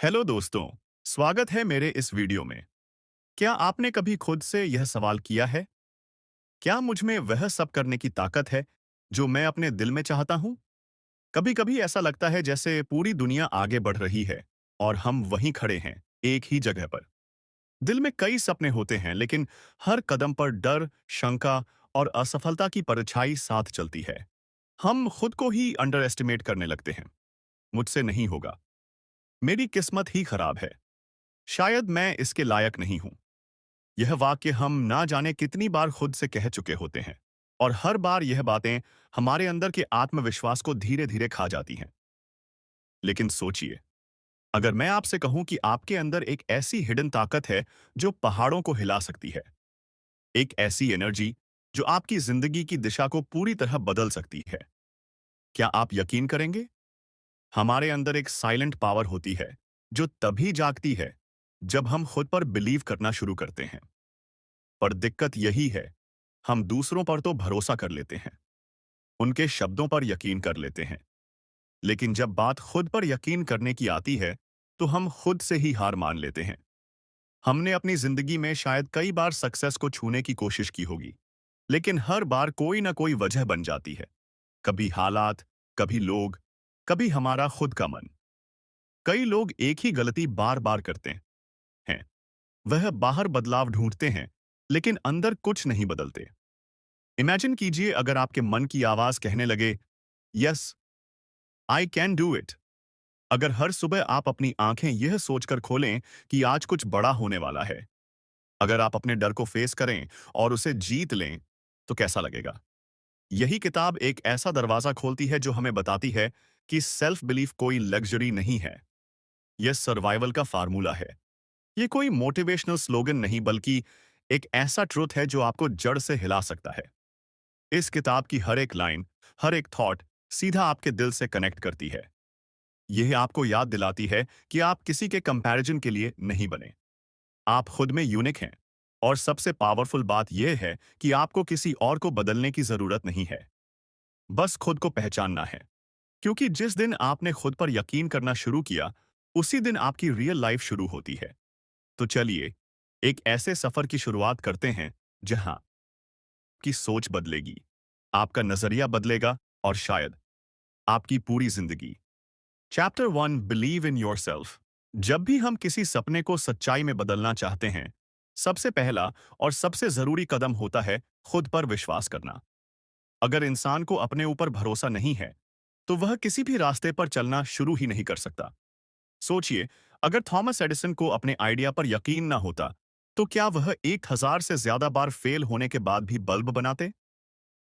Hello दोस्तों, स्वागत है मेरे इस वीडियो में। क्या आपने कभी खुद से यह सवाल किया है, क्या मुझ में वह सब करने की ताकत है जो मैं अपने दिल में चाहता हूँ? कभी-कभी ऐसा लगता है जैसे पूरी दुनिया आगे बढ़ रही है और हम वहीं खड़े हैं, एक ही जगह पर। दिल में कई सपने होते हैं, लेकिन हर कदम पर डर, शंका और असफलता की परछाई साथ चलती है। हम खुद को ही अंडर एस्टिमेट करने लगते हैं। मुझसे नहीं होगा, मेरी किस्मत ही खराब है, शायद मैं इसके लायक नहीं हूं। यह वाक्य हम ना जाने कितनी बार खुद से कह चुके होते हैं, और हर बार यह बातें हमारे अंदर के आत्मविश्वास को धीरे धीरे खा जाती हैं। लेकिन सोचिए, अगर मैं आपसे कहूं कि आपके अंदर एक ऐसी हिडन ताकत है जो पहाड़ों को हिला सकती है, एक ऐसी एनर्जी जो आपकी जिंदगी की दिशा को पूरी तरह बदल सकती है, क्या आप यकीन करेंगे? हमारे अंदर एक साइलेंट पावर होती है जो तभी जागती है जब हम खुद पर बिलीव करना शुरू करते हैं। पर दिक्कत यही है, हम दूसरों पर तो भरोसा कर लेते हैं, उनके शब्दों पर यकीन कर लेते हैं, लेकिन जब बात खुद पर यकीन करने की आती है, तो हम खुद से ही हार मान लेते हैं। हमने अपनी जिंदगी में शायद कई बार सक्सेस को छूने की कोशिश की होगी, लेकिन हर बार कोई ना कोई वजह बन जाती है। कभी हालात, कभी लोग, कभी हमारा खुद का मन। कई लोग एक ही गलती बार बार करते हैं। वह बाहर बदलाव ढूंढते हैं, लेकिन अंदर कुछ नहीं बदलते। इमेजिन कीजिए, अगर आपके मन की आवाज कहने लगे, yes, I can do it. अगर हर सुबह आप अपनी आंखें यह सोचकर खोलें कि आज कुछ बड़ा होने वाला है, अगर आप अपने डर को फेस करें और उसे जीत लें, तो कैसा लगेगा? यही किताब एक ऐसा दरवाजा खोलती है जो हमें बताती है कि सेल्फ बिलीफ कोई लग्जरी नहीं है, यह सर्वाइवल का फार्मूला है। यह कोई मोटिवेशनल स्लोगन नहीं, बल्कि एक ऐसा ट्रुथ है जो आपको जड़ से हिला सकता है। इस किताब की हर एक लाइन, हर एक थॉट सीधा आपके दिल से कनेक्ट करती है। यह आपको याद दिलाती है कि आप किसी के कंपैरिजन के लिए नहीं बने। आप खुद में यूनिक हैं। और सबसे पावरफुल बात यह है कि आपको किसी और को बदलने की जरूरत नहीं है, बस खुद को पहचानना है। क्योंकि जिस दिन आपने खुद पर यकीन करना शुरू किया, उसी दिन आपकी रियल लाइफ शुरू होती है। तो चलिए, एक ऐसे सफर की शुरुआत करते हैं जहां आपकी सोच बदलेगी, आपका नजरिया बदलेगा, और शायद आपकी पूरी जिंदगी। Chapter 1, believe in yourself. जब भी हम किसी सपने को सच्चाई में बदलना चाहते हैं, सबसे पहला और सबसे जरूरी कदम होता है खुद पर विश्वास करना। अगर इंसान को अपने ऊपर भरोसा नहीं है, तो वह किसी भी रास्ते पर चलना शुरू ही नहीं कर सकता। सोचिए, अगर थॉमस एडिसन को अपने आइडिया पर यकीन ना होता, तो क्या वह 1000 से ज्यादा बार फेल होने के बाद भी बल्ब बनाते?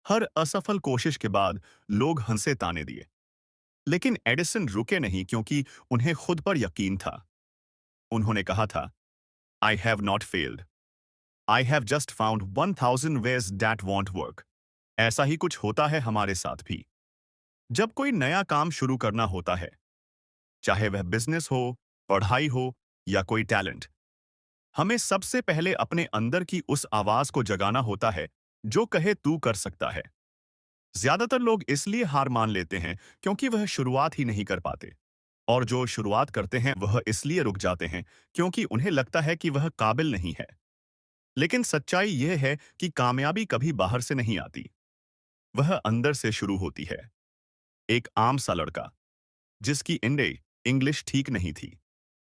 हर असफल कोशिश के बाद लोग हंसे ताने दिए, लेकिन एडिसन रुके नहीं, क्योंकि उन्हें खुद पर यकीन था। उन्होंने कहा था, I have not failed, I have just found 1000 ways that want work. ऐसा ही कुछ होता है हमारे साथ भी। जब कोई नया काम शुरू करना होता है, चाहे वह बिजनेस हो, पढ़ाई हो, या कोई टैलेंट, हमें सबसे पहले अपने अंदर की उस आवाज को जगाना होता है जो कहे तू कर सकता है। ज्यादातर लोग इसलिए हार मान लेते हैं क्योंकि वह शुरुआत ही नहीं कर पाते, और जो शुरुआत करते हैं वह इसलिए रुक जाते हैं क्योंकि उन्हें लगता है कि वह काबिल नहीं है। लेकिन सच्चाई यह है कि कामयाबी कभी बाहर से नहीं आती, वह अंदर से शुरू होती है। एक आम सा लड़का, जिसकी इंग्लिश ठीक नहीं थी,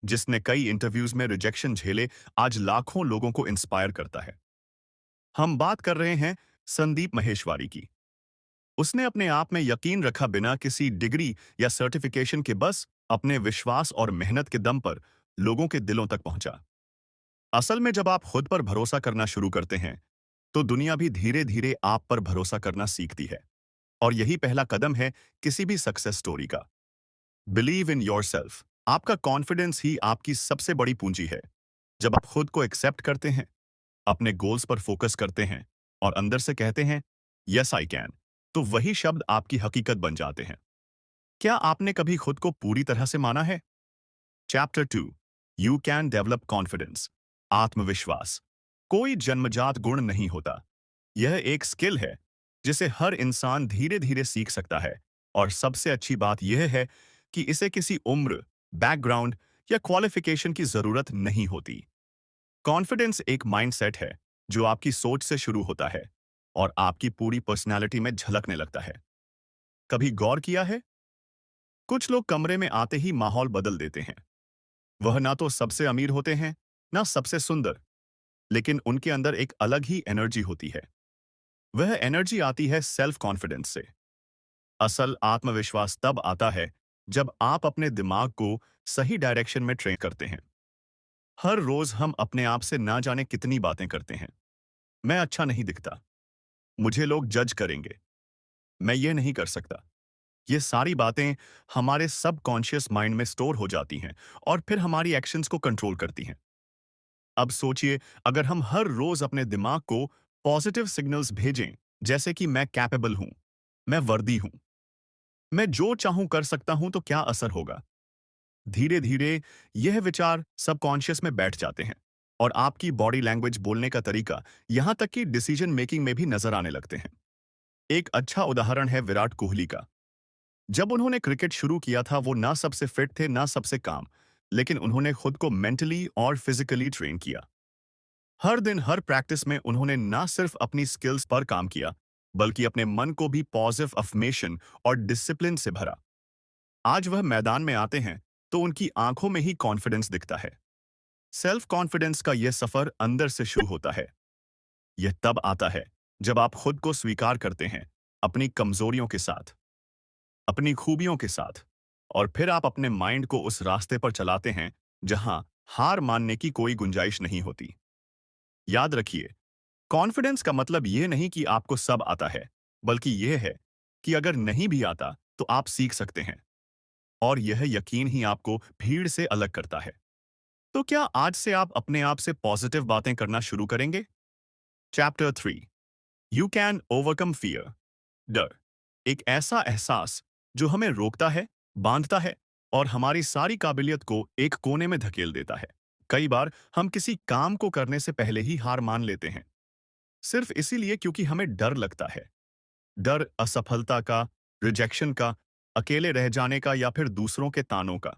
जिसने कई इंटरव्यूज में रिजेक्शन झेले, आज लाखों लोगों को इंस्पायर करता है। हम बात कर रहे हैं संदीप महेश्वरी की। उसने अपने आप में यकीन रखा, बिना किसी डिग्री या सर्टिफिकेशन के, बस अपने विश्वास और मेहनत के दम पर लोगों के दिलों तक पहुंचा। असल में जब आप खुद पर भरोसा करना शुरू करते हैं, तो दुनिया भी धीरे धीरे आप पर भरोसा करना सीखती है। और यही पहला कदम है किसी भी सक्सेस स्टोरी का। Believe in yourself. आपका कॉन्फिडेंस ही आपकी सबसे बड़ी पूंजी है। जब आप खुद को एक्सेप्ट करते हैं, अपने गोल्स पर फोकस करते हैं, और अंदर से कहते हैं, यस आई कैन, तो वही शब्द आपकी हकीकत बन जाते हैं। क्या आपने कभी खुद को पूरी तरह से माना है? Chapter 2, you can develop confidence. आत्मविश्वास कोई जन्मजात गुण नहीं होता। यह एक स्किल है जिसे हर इंसान धीरे धीरे सीख सकता है। और सबसे अच्छी बात यह है कि इसे किसी उम्र, बैकग्राउंड या क्वालिफिकेशन की जरूरत नहीं होती। कॉन्फिडेंस एक माइंडसेट है जो आपकी सोच से शुरू होता है और आपकी पूरी पर्सनैलिटी में झलकने लगता है। कभी गौर किया है? कुछ लोग कमरे में आते ही माहौल बदल देते हैं। वह ना तो सबसे अमीर होते हैं, ना सबसे सुंदर, लेकिन उनके अंदर एक अलग ही एनर्जी होती है। वह एनर्जी आती है सेल्फ कॉन्फिडेंस से। असल आत्मविश्वास तब आता है जब आप अपने दिमाग को सही डायरेक्शन में ट्रेन करते हैं। हर रोज हम अपने आप से ना जाने कितनी बातें करते हैं। मैं अच्छा नहीं दिखता, मुझे लोग जज करेंगे, मैं ये नहीं कर सकता। ये सारी बातें हमारे सबकॉन्शियस माइंड में स्टोर हो जाती हैं और फिर हमारी एक्शंस को कंट्रोल करती हैं। अब सोचिए, अगर हम हर रोज अपने दिमाग को पॉजिटिव सिग्नल्स भेजें, जैसे कि मैं कैपेबल हूं, मैं वर्दी हूं, मैं जो चाहूं कर सकता हूं, तो क्या असर होगा? धीरे धीरे यह विचार सबकॉन्शियस में बैठ जाते हैं और आपकी बॉडी लैंग्वेज, बोलने का तरीका, यहां तक कि डिसीजन मेकिंग में भी नजर आने लगते हैं। एक अच्छा उदाहरण है विराट कोहली का। जब उन्होंने क्रिकेट शुरू किया था, वो ना सबसे फिट थे, ना सबसे काम, लेकिन उन्होंने खुद को मेंटली और फिजिकली ट्रेन किया। हर दिन, हर प्रैक्टिस में उन्होंने ना सिर्फ अपनी स्किल्स पर काम किया, बल्कि अपने मन को भी पॉजिटिव अफर्मेशन और डिसिप्लिन से भरा। आज वह मैदान में आते हैं तो उनकी आंखों में ही कॉन्फिडेंस दिखता है। सेल्फ कॉन्फिडेंस का यह सफर अंदर से शुरू होता है। यह तब आता है जब आप खुद को स्वीकार करते हैं, अपनी कमजोरियों के साथ, अपनी खूबियों के साथ, और फिर आप अपने माइंड को उस रास्ते पर चलाते हैं जहां हार मानने की कोई गुंजाइश नहीं होती। याद रखिए, कॉन्फिडेंस का मतलब यह नहीं कि आपको सब आता है, बल्कि यह है कि अगर नहीं भी आता तो आप सीख सकते हैं। और यह यकीन ही आपको भीड़ से अलग करता है। तो क्या आज से आप अपने आप से पॉजिटिव बातें करना शुरू करेंगे? Chapter 3, you can overcome fear. डर एक ऐसा एहसास जो हमें रोकता है, बांधता है और हमारी सारी काबिलियत को एक कोने में धकेल देता है। कई बार हम किसी काम को करने से पहले ही हार मान लेते हैं, सिर्फ इसीलिए क्योंकि हमें डर लगता है। डर असफलता का, रिजेक्शन का, अकेले रह जाने का या फिर दूसरों के तानों का।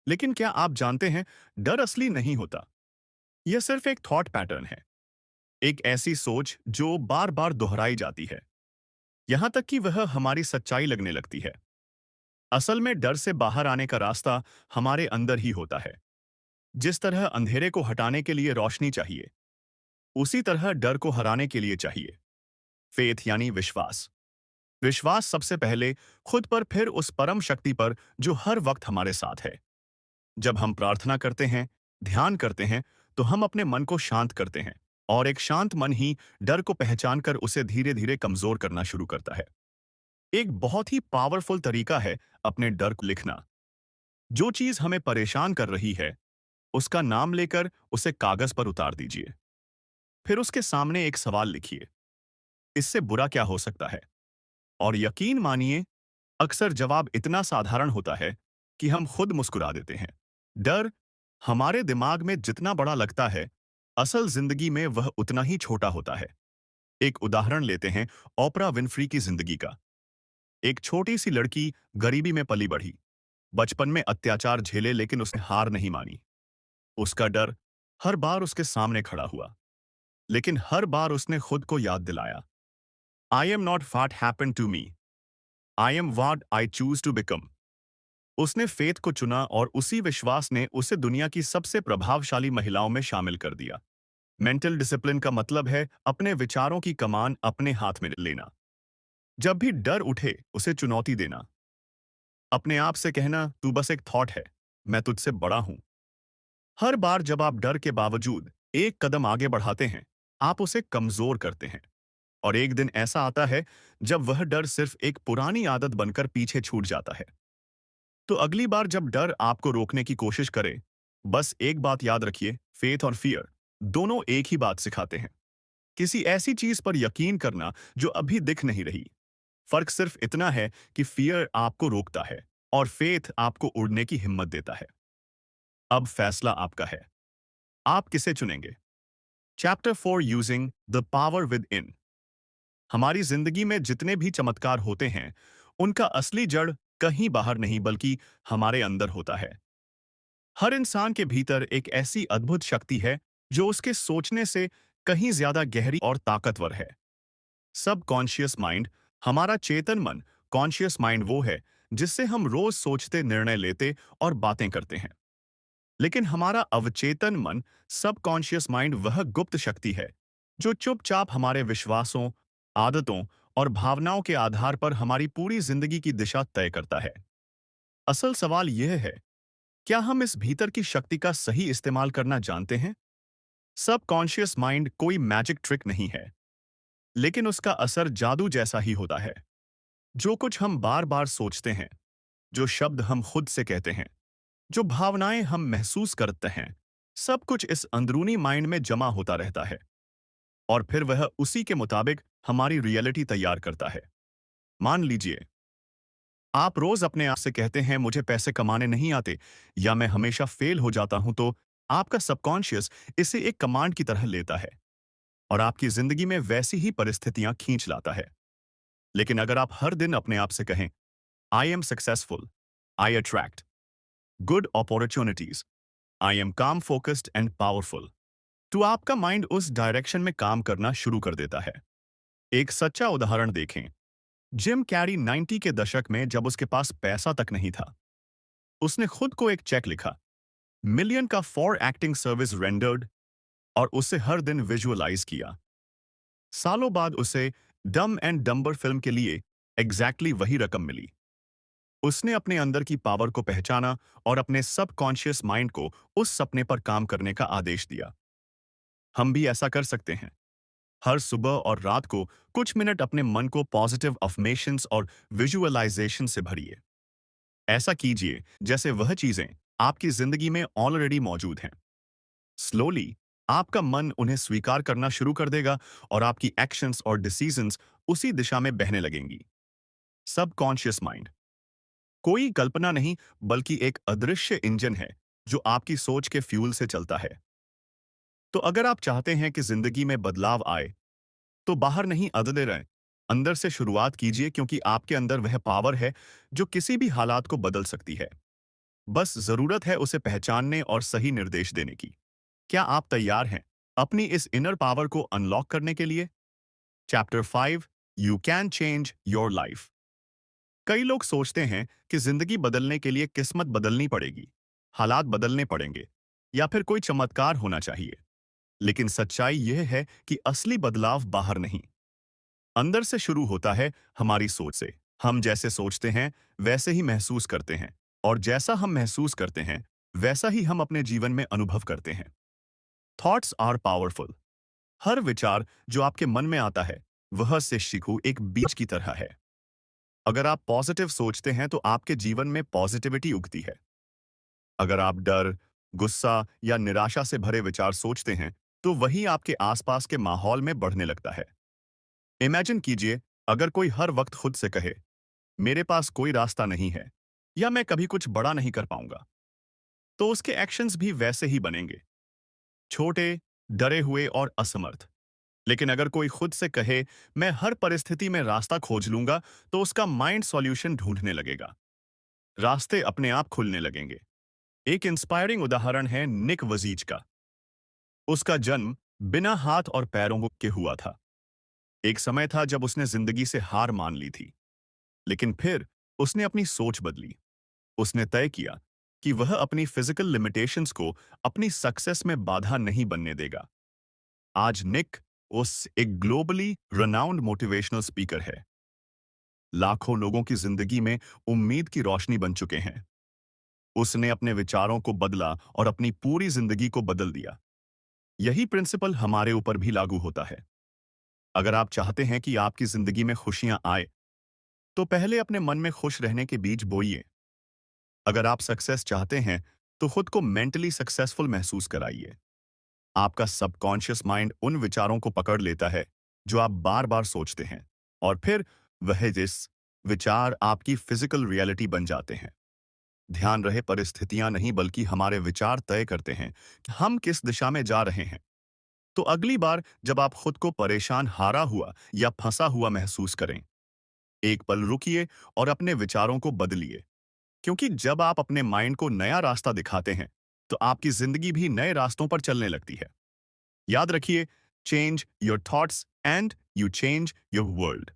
लेकिन क्या आप जानते हैं, डर असली नहीं होता। यह सिर्फ एक थॉट पैटर्न है, एक ऐसी सोच जो बार बार दोहराई जाती है, यहां तक कि वह हमारी सच्चाई लगने लगती है। असल में डर से बाहर आने का रास्ता हमारे अंदर ही होता है। जिस तरह अंधेरे को हटाने के लिए रोशनी चाहिए, उसी तरह डर को हराने के लिए चाहिए फेथ, यानी विश्वास। विश्वास सबसे पहले खुद पर, फिर उस परम शक्ति पर जो हर वक्त हमारे साथ है। जब हम प्रार्थना करते हैं, ध्यान करते हैं, तो हम अपने मन को शांत करते हैं, और एक शांत मन ही डर को पहचान कर उसे धीरे धीरे कमजोर करना शुरू करता है। एक बहुत ही पावरफुल तरीका है अपने डर को लिखना। जो चीज हमें परेशान कर रही है, उसका नाम लेकर उसे कागज पर उतार दीजिए। फिर उसके सामने एक सवाल लिखिए, इससे बुरा क्या हो सकता है? और यकीन मानिए, अक्सर जवाब इतना साधारण होता है कि हम खुद मुस्कुरा देते हैं। डर हमारे दिमाग में जितना बड़ा लगता है, असल जिंदगी में वह उतना ही छोटा होता है। एक उदाहरण लेते हैं ओपरा विनफ्री की जिंदगी का। एक छोटी सी लड़की, गरीबी में पली बढ़ी, बचपन में अत्याचार झेले, लेकिन उसने हार नहीं मानी। उसका डर हर बार उसके सामने खड़ा हुआ, लेकिन हर बार उसने खुद को याद दिलाया, I am not what happened to me, I am what I choose to become. उसने फेथ को चुना और उसी विश्वास ने उसे दुनिया की सबसे प्रभावशाली महिलाओं में शामिल कर दिया। मेंटल डिसिप्लिन का मतलब है अपने विचारों की कमान अपने हाथ में लेना। जब भी डर उठे, उसे चुनौती देना। अपने आप से कहना, तू बस एक थॉट है, मैं तुझसे बड़ा हूं। हर बार जब आप डर के बावजूद एक कदम आगे बढ़ाते हैं, आप उसे कमजोर करते हैं। और एक दिन ऐसा आता है जब वह डर सिर्फ एक पुरानी आदत बनकर पीछे छूट जाता है। तो अगली बार जब डर आपको रोकने की कोशिश करे, बस एक बात याद रखिए, फेथ और फियर दोनों एक ही बात सिखाते हैं। किसी ऐसी चीज पर यकीन करना जो अभी दिख नहीं रही। फर्क सिर्फ इतना है कि फियर आपको रोकता है और फेथ आपको उड़ने की हिम्मत देता है। अब फैसला आपका है, आप किसे चुनेंगे? Chapter 4, using the power with in. हमारी जिंदगी में जितने भी चमत्कार होते हैं, उनका असली जड़ कहीं बाहर नहीं, बल्कि हमारे अंदर होता है। हर इंसान के भीतर एक ऐसी अद्भुत शक्ति है जो उसके सोचने से कहीं ज्यादा गहरी और ताकतवर है। सब कॉन्शियस माइंड, हमारा चेतन मन, कॉन्शियस माइंड वो है जिससे हम रोज सोचते, निर्णय लेते और बातें करते हैं। लेकिन हमारा अवचेतन मन, सब कॉन्शियस माइंड, वह गुप्त शक्ति है जो चुपचाप हमारे विश्वासों, आदतों और भावनाओं के आधार पर हमारी पूरी जिंदगी की दिशा तय करता है। असल सवाल यह है, क्या हम इस भीतर की शक्ति का सही इस्तेमाल करना जानते हैं? सब कॉन्शियस माइंड कोई मैजिक ट्रिक नहीं है, लेकिन उसका असर जादू जैसा ही होता है। जो कुछ हम बार बार सोचते हैं, जो शब्द हम खुद से कहते हैं, जो भावनाएं हम महसूस करते हैं, सब कुछ इस अंदरूनी माइंड में जमा होता रहता है और फिर वह उसी के मुताबिक हमारी रियलिटी तैयार करता है। मान लीजिए, आप रोज अपने आप से कहते हैं मुझे पैसे कमाने नहीं आते या मैं हमेशा फेल हो जाता हूं, तो आपका सबकॉन्शियस इसे एक कमांड की तरह लेता है और आपकी जिंदगी में वैसी ही परिस्थितियां खींच लाता है। लेकिन अगर आप हर दिन अपने आप से कहें, I am successful, I attract good opportunities, I am काम फोकस्ड एंड पावरफुल, तो आपका माइंड उस डायरेक्शन में काम करना शुरू कर देता है। एक सच्चा उदाहरण देखें। जिम कैरी 90 के दशक में जब उसके पास पैसा तक नहीं था, उसने खुद को एक चेक लिखा, मिलियन का, फॉर एक्टिंग सर्विस रेंडर्ड, और उसे हर दिन विजुअलाइज किया। सालों बाद उसे डम एंड डम्बर फिल्म के लिए एग्जैक्टली वही रकम मिली। उसने अपने अंदर की पावर को पहचाना और अपने सबकॉन्शियस माइंड को उस सपने पर काम करने का आदेश दिया। हम भी ऐसा कर सकते हैं। हर सुबह और रात को कुछ मिनट अपने मन को पॉजिटिव अफर्मेशंस और विजुअलाइजेशन से भरिए। ऐसा कीजिए जैसे वह चीजें आपकी जिंदगी में ऑलरेडी मौजूद हैं। स्लोली आपका मन उन्हें स्वीकार करना शुरू कर देगा और आपकी एक्शंस और डिसीजंस उसी दिशा में बहने लगेंगी। सबकॉन्शियस माइंड कोई कल्पना नहीं, बल्कि एक अदृश्य इंजन है जो आपकी सोच के फ्यूल से चलता है। तो अगर आप चाहते हैं कि जिंदगी में बदलाव आए, तो बाहर नहीं, अदले रहें, अंदर से शुरुआत कीजिए, क्योंकि आपके अंदर वह पावर है जो किसी भी हालात को बदल सकती है। बस जरूरत है उसे पहचानने और सही निर्देश देने की। क्या आप तैयार हैं अपनी इस इनर पावर को अनलॉक करने के लिए? Chapter 5, you can change your life. कई लोग सोचते हैं कि जिंदगी बदलने के लिए किस्मत बदलनी पड़ेगी, हालात बदलने पड़ेंगे या फिर कोई चमत्कार होना चाहिए। लेकिन सच्चाई यह है कि असली बदलाव बाहर नहीं, अंदर से शुरू होता है, हमारी सोच से। हम जैसे सोचते हैं वैसे ही महसूस करते हैं, और जैसा हम महसूस करते हैं वैसा ही हम अपने जीवन में अनुभव करते हैं। Thoughts are powerful. हर विचार जो आपके मन में आता है वह से शिखु एक बीज की तरह है। अगर आप पॉजिटिव सोचते हैं तो आपके जीवन में पॉजिटिविटी उगती है। अगर आप डर, गुस्सा या निराशा से भरे विचार सोचते हैं तो वही आपके आसपास के माहौल में बढ़ने लगता है। इमेजिन कीजिए, अगर कोई हर वक्त खुद से कहे, मेरे पास कोई रास्ता नहीं है या मैं कभी कुछ बड़ा नहीं कर पाऊंगा, तो उसके एक्शंस भी वैसे ही बनेंगे, छोटे, डरे हुए और असमर्थ। लेकिन अगर कोई खुद से कहे, मैं हर परिस्थिति में रास्ता खोज लूंगा, तो उसका माइंड सॉल्यूशन ढूंढने लगेगा, रास्ते अपने आप खुलने लगेंगे। एक इंस्पायरिंग उदाहरण है निक वजीज का। उसका जन्म बिना हाथ और पैरों के हुआ था। एक समय था जब उसने जिंदगी से हार मान ली थी, लेकिन फिर उसने अपनी सोच बदली। उसने तय किया कि वह अपनी फिजिकल लिमिटेशंस को अपनी सक्सेस में बाधा नहीं बनने देगा। आज निक उस एक ग्लोबली रनाउंड मोटिवेशनल स्पीकर है। लाखों लोगों की जिंदगी में उम्मीद की रोशनी बन चुके हैं। उसने अपने विचारों को बदला और अपनी पूरी जिंदगी को बदल दिया। यही प्रिंसिपल हमारे ऊपर भी लागू होता है। अगर आप चाहते हैं कि आपकी जिंदगी में खुशियां आए, तो पहले अपने मन में खुश रहने के बीज बोइए। अगर आप सक्सेस चाहते हैं, तो खुद को मेंटली सक्सेसफुल महसूस कराइए। आपका सबकॉन्शियस माइंड उन विचारों को पकड़ लेता है जो आप बार बार सोचते हैं, और फिर वह जिस विचार आपकी फिजिकल रियलिटी बन जाते हैं। ध्यान रहे, परिस्थितियां नहीं बल्कि हमारे विचार तय करते हैं कि हम किस दिशा में जा रहे हैं। तो अगली बार जब आप खुद को परेशान, हारा हुआ या फंसा हुआ महसूस करें, एक पल रुकिए और अपने विचारों को बदलिए, क्योंकि जब आप अपने माइंड को नया रास्ता दिखाते हैं तो आपकी जिंदगी भी नए रास्तों पर चलने लगती है। याद रखिए, change your thoughts and you change your world.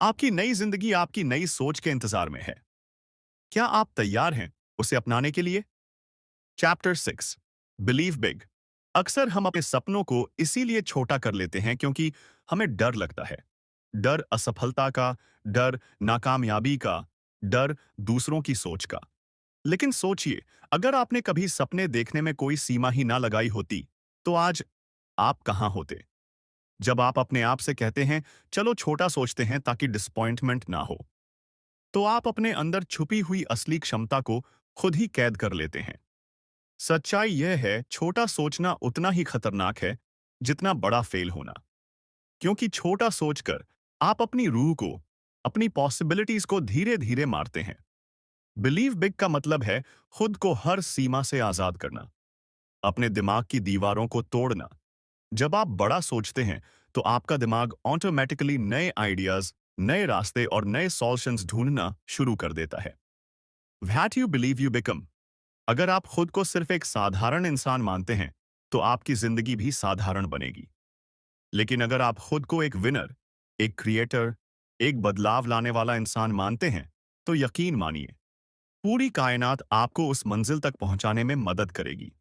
आपकी नई जिंदगी आपकी नई सोच के इंतजार में है। क्या आप तैयार हैं उसे अपनाने के लिए? Chapter 6, believe big. अक्सर हम अपने सपनों को इसीलिए छोटा कर लेते हैं क्योंकि हमें डर लगता है। डर असफलता का, डर नाकामयाबी का, डर दूसरों की सोच का। लेकिन सोचिए, अगर आपने कभी सपने देखने में कोई सीमा ही ना लगाई होती, तो आज आप कहां होते? जब आप अपने आप से कहते हैं, चलो छोटा सोचते हैं ताकि डिसअपॉइंटमेंट ना हो, तो आप अपने अंदर छुपी हुई असली क्षमता को खुद ही कैद कर लेते हैं। सच्चाई यह है, छोटा सोचना उतना ही खतरनाक है जितना बड़ा फेल होना। क्योंकि छोटा सोचकर आप अपनी रूह को, अपनी पॉसिबिलिटीज को धीरे धीरे मारते हैं। बिलीव बिग का मतलब है खुद को हर सीमा से आजाद करना, अपने दिमाग की दीवारों को तोड़ना। जब आप बड़ा सोचते हैं, तो आपका दिमाग ऑटोमेटिकली नए आइडियाज, नए रास्ते और नए सॉल्यूशंस ढूंढना शुरू कर देता है। What you believe you become. अगर आप खुद को सिर्फ एक साधारण इंसान मानते हैं, तो आपकी जिंदगी भी साधारण बनेगी। लेकिन अगर आप खुद को एक विनर, एक क्रिएटर, एक बदलाव लाने वाला इंसान मानते हैं, तो यकीन मानिए, पूरी कायनात आपको उस मंजिल तक पहुंचाने में मदद करेगी।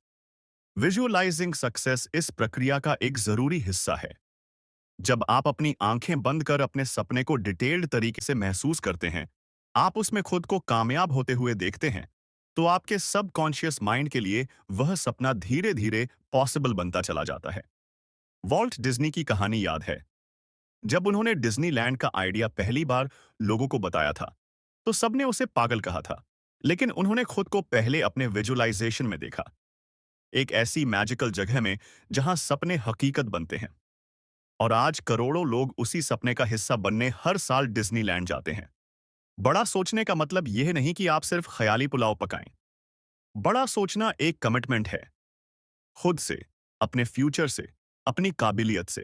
विजुअलाइजिंग सक्सेस इस प्रक्रिया का एक जरूरी हिस्सा है। जब आप अपनी आंखें बंद कर अपने सपने को डिटेल्ड तरीके से महसूस करते हैं, आप उसमें खुद को कामयाब होते हुए देखते हैं, तो आपके सबकॉन्शियस माइंड के लिए वह सपना धीरे धीरे पॉसिबल बनता चला जाता है। वॉल्ट डिज्नी की कहानी याद है? जब उन्होंने डिज्नीलैंड का आइडिया पहली बार लोगों को बताया था, तो सबने उसे पागल कहा था। लेकिन उन्होंने खुद को पहले अपने विजुअलाइजेशन में देखा, एक ऐसी मैजिकल जगह में जहां सपने हकीकत बनते हैं। और आज करोड़ों लोग उसी सपने का हिस्सा बनने हर साल डिज्नीलैंड जाते हैं। बड़ा सोचने का मतलब यह नहीं कि आप सिर्फ ख्याली पुलाव पकाएं। बड़ा सोचना एक कमिटमेंट है, खुद से, अपने फ्यूचर से, अपनी काबिलियत से।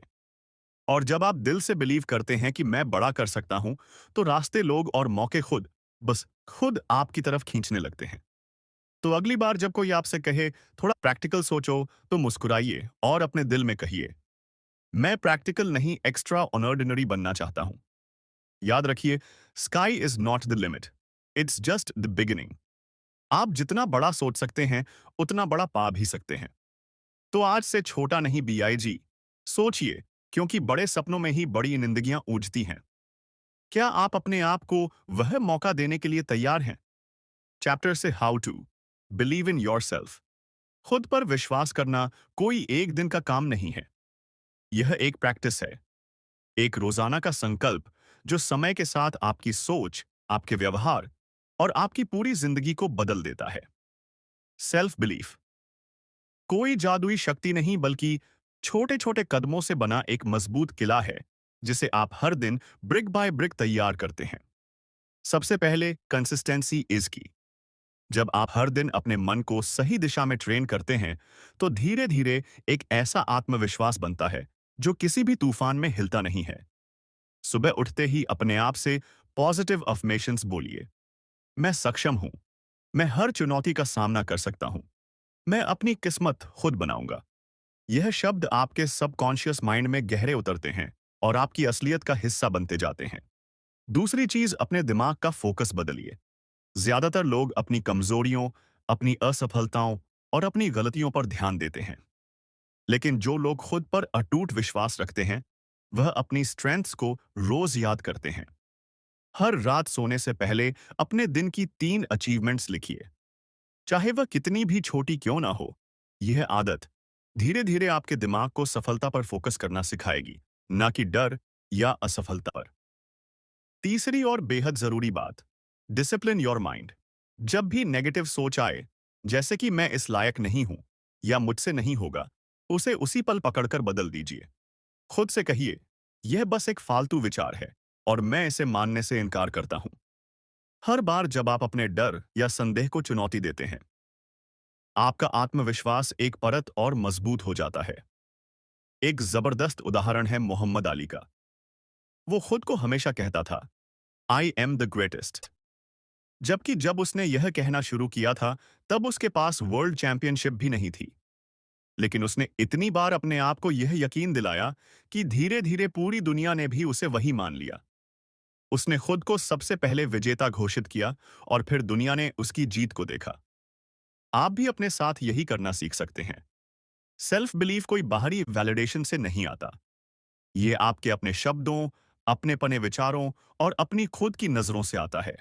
और जब आप दिल से बिलीव करते हैं कि मैं बड़ा कर सकता हूं, तो रास्ते, लोग और मौके खुद, बस खुद आपकी तरफ खींचने लगते हैं। तो अगली बार जब कोई आपसे कहे थोड़ा प्रैक्टिकल सोचो, तो मुस्कुराइए और अपने दिल में कहिए, मैं प्रैक्टिकल नहीं, एक्स्ट्रा ऑर्डिनरी बनना चाहता हूं। याद रखिए, sky is not the limit, it's just the beginning. आप जितना बड़ा सोच सकते हैं, उतना बड़ा पा भी सकते हैं। तो आज से छोटा नहीं बीआईजी, सोचिए, क्योंकि बड़े सपनों में ही बड़ी जिंदगियां ऊंजती हैं। क्या आप अपने आप को वह मौका देने के लिए तैयार हैं? चैप्टर से how to believe in yourself. खुद पर विश्वास करना कोई एक दिन का काम नहीं है। यह एक प्रैक्टिस है, एक रोजाना का संकल्प जो समय के साथ आपकी सोच, आपके व्यवहार और आपकी पूरी जिंदगी को बदल देता है। सेल्फ बिलीफ कोई जादुई शक्ति नहीं, बल्कि छोटे छोटे कदमों से बना एक मजबूत किला है, जिसे आप हर दिन ब्रिक बाय ब्रिक तैयार करते हैं। सबसे पहले कंसिस्टेंसी इज की। जब आप हर दिन अपने मन को सही दिशा में ट्रेन करते हैं, तो धीरे धीरे एक ऐसा आत्मविश्वास बनता है जो किसी भी तूफान में हिलता नहीं है। सुबह उठते ही अपने आप से पॉजिटिव अफर्मेशंस बोलिए। मैं सक्षम हूं, मैं हर चुनौती का सामना कर सकता हूं, मैं अपनी किस्मत खुद बनाऊंगा। यह शब्द आपके सबकॉन्शियस माइंड में गहरे उतरते हैं और आपकी असलियत का हिस्सा बनते जाते हैं। दूसरी चीज, अपने दिमाग का फोकस बदलिए। ज्यादातर लोग अपनी कमजोरियों, अपनी असफलताओं और अपनी गलतियों पर ध्यान देते हैं। लेकिन जो लोग खुद पर अटूट विश्वास रखते हैं, वह अपनी स्ट्रेंथ्स को रोज याद करते हैं। हर रात सोने से पहले अपने दिन की 3 अचीवमेंट्स लिखिए, चाहे वह कितनी भी छोटी क्यों ना हो। यह आदत धीरे धीरे आपके दिमाग को सफलता पर फोकस करना सिखाएगी, ना कि डर या असफलता पर। तीसरी और बेहद जरूरी बात, डिसिप्लिन योर माइंड। जब भी नेगेटिव सोच आए, जैसे कि मैं इस लायक नहीं हूं या मुझसे नहीं होगा, उसे उसी पल पकड़कर बदल दीजिए। खुद से कहिए, यह बस एक फालतू विचार है और मैं इसे मानने से इनकार करता हूं। हर बार जब आप अपने डर या संदेह को चुनौती देते हैं, आपका आत्मविश्वास एक परत और मजबूत हो जाता है। एक जबरदस्त उदाहरण है मोहम्मद अली का। वो खुद को हमेशा कहता था, आई एम द ग्रेटेस्ट। जबकि जब उसने यह कहना शुरू किया था, तब उसके पास वर्ल्ड चैंपियनशिप भी नहीं थी। लेकिन उसने इतनी बार अपने आप को यह यकीन दिलाया कि धीरे-धीरे पूरी दुनिया ने भी उसे वही मान लिया। उसने खुद को सबसे पहले विजेता घोषित किया और फिर दुनिया ने उसकी जीत को देखा। आप भी अपने साथ यही करना सीख सकते हैं। सेल्फ बिलीव कोई बाहरी वैलिडेशन से नहीं आता। ये आपके अपने शब्दों, अपने पने विचारों और अपनी खुद की नजरों से आता है।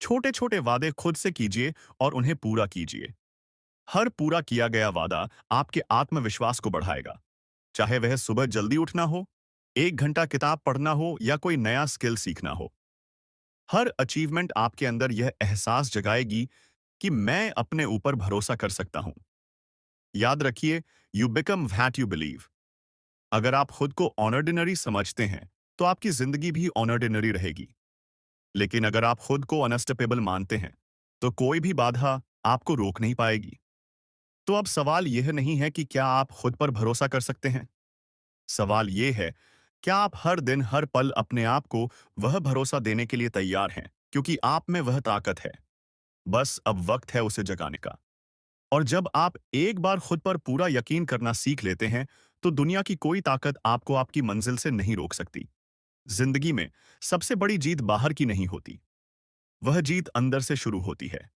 छोटे-छोटे वादे खुद से कीजिए और उन्हें पूरा कीजिए। हर पूरा किया गया वादा आपके आत्मविश्वास को बढ़ाएगा। चाहे वह सुबह जल्दी उठना हो, 1 घंटा किताब पढ़ना हो या कोई नया स्किल सीखना हो। हर अचीवमेंट आपके अंदर यह एहसास जगाएगी कि मैं अपने ऊपर भरोसा कर सकता हूं। याद रखिए, you become what you believe. अगर आप खुद को ऑनर्डिनरी समझते हैं, तो आपकी जिंदगी भी ऑनर्डिनरी रहेगी। लेकिन अगर आप खुद को अनस्टॉपेबल मानते हैं, तो कोई भी बाधा आपको रोक नहीं पाएगी। तो अब सवाल यह नहीं है कि क्या आप खुद पर भरोसा कर सकते हैं। सवाल यह है, क्या आप हर दिन हर पल अपने आप को वह भरोसा देने के लिए तैयार हैं, क्योंकि आप में वह ताकत है। बस अब वक्त है उसे जगाने का। और जब आप एक बार खुद पर पूरा यकीन करना सीख लेते हैं, तो दुनिया की कोई ताकत आपको आपकी मंजिल से नहीं रोक सकती। जिंदगी में सबसे बड़ी जीत बाहर की नहीं होती, वह जीत अंदर से शुरू होती है।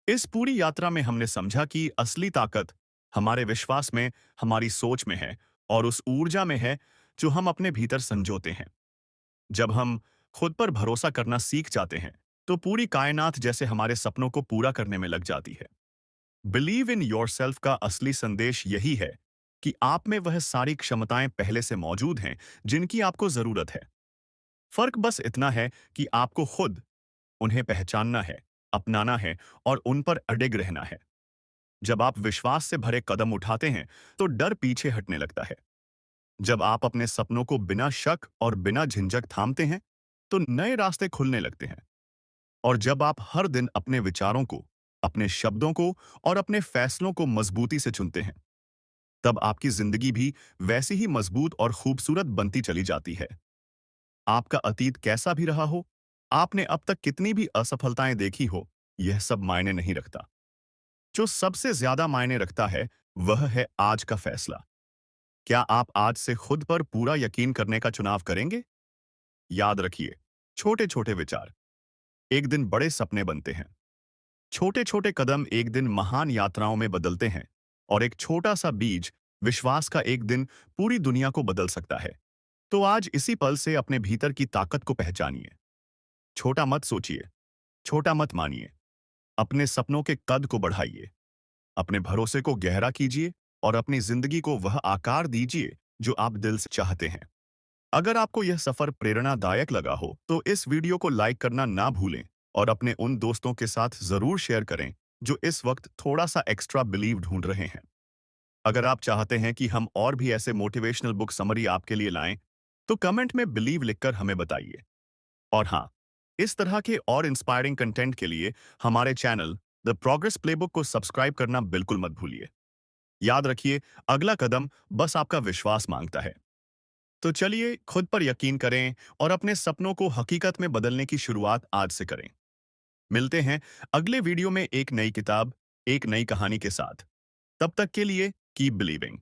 इस पूरी यात्रा में हमने समझा कि असली ताकत हमारे विश्वास में, हमारी सोच में है और उस ऊर्जा में है जो हम अपने भीतर संजोते हैं। जब हम खुद पर भरोसा करना सीख जाते हैं, तो पूरी कायनात जैसे हमारे सपनों को पूरा करने में लग जाती है। बिलीव इन योरसेल्फ का असली संदेश यही है कि आप में वह सारी क्षमताएं पहले से मौजूद हैं जिनकी आपको जरूरत है। फर्क बस इतना है कि आपको खुद उन्हें पहचानना है, अपनाना है और उन पर अडिग रहना है। जब आप विश्वास से भरे कदम उठाते हैं, तो डर पीछे हटने लगता है। जब आप अपने सपनों को बिना शक और बिना झिझक थामते हैं, तो नए रास्ते खुलने लगते हैं। और जब आप हर दिन अपने विचारों को, अपने शब्दों को और अपने फैसलों को मजबूती से चुनते हैं, तब आपकी जिंदगी भी वैसी ही मजबूत और खूबसूरत बनती चली जाती है। आपका अतीत कैसा भी रहा हो, आपने अब तक कितनी भी असफलताएं देखी हो, यह सब मायने नहीं रखता। जो सबसे ज्यादा मायने रखता है, वह है आज का फैसला। क्या आप आज से खुद पर पूरा यकीन करने का चुनाव करेंगे? याद रखिए, छोटे छोटे विचार एक दिन बड़े सपने बनते हैं। छोटे छोटे कदम एक दिन महान यात्राओं में बदलते हैं। और एक छोटा सा बीज, विश्वास का, एक दिन पूरी दुनिया को बदल सकता है। तो आज इसी पल से अपने भीतर की ताकत को पहचानिए। छोटा मत सोचिए, छोटा मत मानिए। अपने सपनों के कद को बढ़ाइए, अपने भरोसे को गहरा कीजिए और अपनी जिंदगी को वह आकार दीजिए जो आप दिल से चाहते हैं। अगर आपको यह सफर प्रेरणादायक लगा हो, तो इस वीडियो को लाइक करना ना भूलें और अपने उन दोस्तों के साथ जरूर शेयर करें जो इस वक्त थोड़ा सा एक्स्ट्रा बिलीव ढूंढ रहे हैं। अगर आप चाहते हैं कि हम और भी ऐसे मोटिवेशनल बुक समरी आपके लिए लाएं, तो कमेंट में बिलीव लिखकर हमें बताइए। और हाँ, इस तरह के और इंस्पायरिंग कंटेंट के लिए हमारे चैनल द प्रोग्रेस प्लेबुक को सब्सक्राइब करना बिल्कुल मत भूलिए। याद रखिए, अगला कदम बस आपका विश्वास मांगता है। तो चलिए, खुद पर यकीन करें और अपने सपनों को हकीकत में बदलने की शुरुआत आज से करें। मिलते हैं अगले वीडियो में एक नई किताब, एक नई कहानी के साथ। तब तक के लिए कीप बिलीविंग।